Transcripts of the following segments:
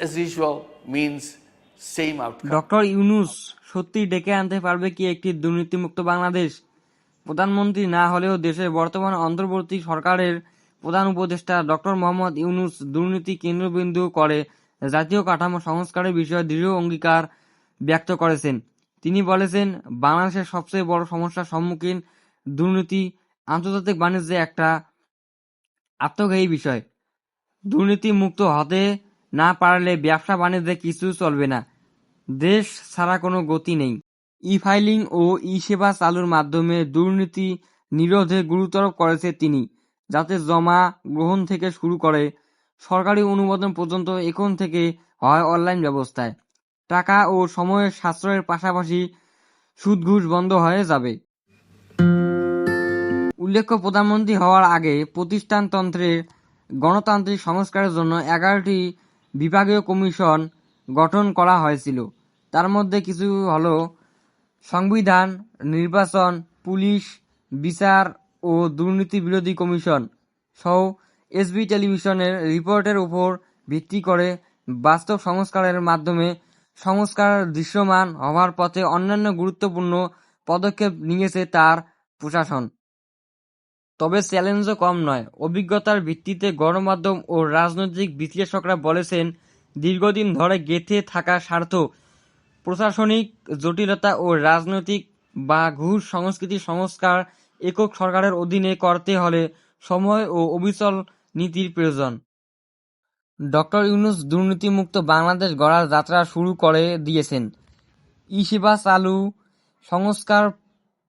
as usual means same outcome. Doctor Yunus সত্যি ডেকে আনতে পারবে কি একটি দুর্নীতিমুক্ত বাংলাদেশ? প্রধানমন্ত্রী না হলেও দেশের বর্তমান অন্তর্বর্তী সরকারের প্রধান উপদেষ্টা ডক্টর মোহাম্মদ ইউনূস দুর্নীতি কেন্দ্রবিন্দু করে জাতীয় কাঠামো সংস্কারের বিষয়ে দৃঢ় অঙ্গীকার ব্যক্ত করেছেন। তিনি বলেছেন, বাংলাদেশের সবচেয়ে বড় সমস্যার সম্মুখীন দুর্নীতি। আন্তর্জাতিক বাণিজ্যে একটা আত্মঘাতী বিষয়। দুর্নীতি মুক্ত হতে না পারলে ব্যবসা বাণিজ্যে কিছু চলবে না, দেশ ছাড়া কোনো গতি নেই। ই-ফাইলিং ও ই-সেবা চালুর মাধ্যমে দুর্নীতি নিরোধে গুরুত্বারোপ করেছেন তিনি, যাতে জমা গ্রহণ থেকে শুরু করে সরকারি অনুমোদন পর্যন্ত এখন থেকে হয় অনলাইন ব্যবস্থায়। টাকা ও সময়ের সাশ্রয়ের পাশাপাশি সুদ ঘুষ বন্ধ হয়ে যাবে। উল্লেখ্য, প্রধানমন্ত্রী হওয়ার আগে প্রতিষ্ঠানতন্ত্রের গণতান্ত্রিক সংস্কারের জন্য 11টি বিভাগীয় কমিশন গঠন করা হয়েছিল। তার মধ্যে কিছু হল সংবিধান, নির্বাচন, পুলিশ, বিচার ও দুর্নীতি বিরোধী কমিশন সহ এসবি টেলিভিশনের রিপোর্টের উপর ভিত্তি করে বাস্তব সংস্কারের মাধ্যমে সংস্কার দৃশ্যমান হওয়ার পথে অন্যান্য গুরুত্বপূর্ণ পদক্ষেপ নিয়েছে তার প্রশাসন। তবে চ্যালেঞ্জও কম নয়। অভিজ্ঞতার ভিত্তিতে গণমাধ্যম ও রাজনৈতিক বিশ্লেষকরা বলেছেন, দীর্ঘদিন ধরে গেঁথে থাকা স্বার্থ, প্রশাসনিক জটিলতা ও রাজনৈতিক বা ঘুষ সংস্কৃতি সংস্কার একক সরকারের অধীনে করতে হলে সময় ও অবিচল নীতির প্রয়োজন। ডক্টর ইউনূস দুর্নীতিমুক্ত বাংলাদেশ গড়ার যাত্রা শুরু করে দিয়েছেন। ই-সেবা চালু, সংস্কার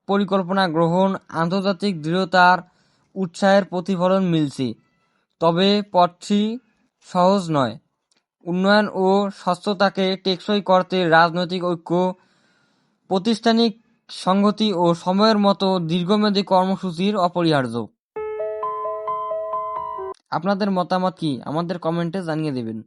পরিকল্পনা গ্রহণ, আন্তর্জাতিক দৃঢ়তার উৎসাহের প্রতিফলন মিলছে। তবে পথটি সহজ নয়। উন্নয়ন ও স্বচ্ছতাকে টেকসই করতে রাজনৈতিক ঐক্য, প্রাতিষ্ঠানিক সংহতি ও সময়ের মতো দীর্ঘমেয়াদী কর্মসূচির অপরিহার্য। আপনাদের মতামত কি? আমাদের কমেন্টে জানিয়ে দেবেন।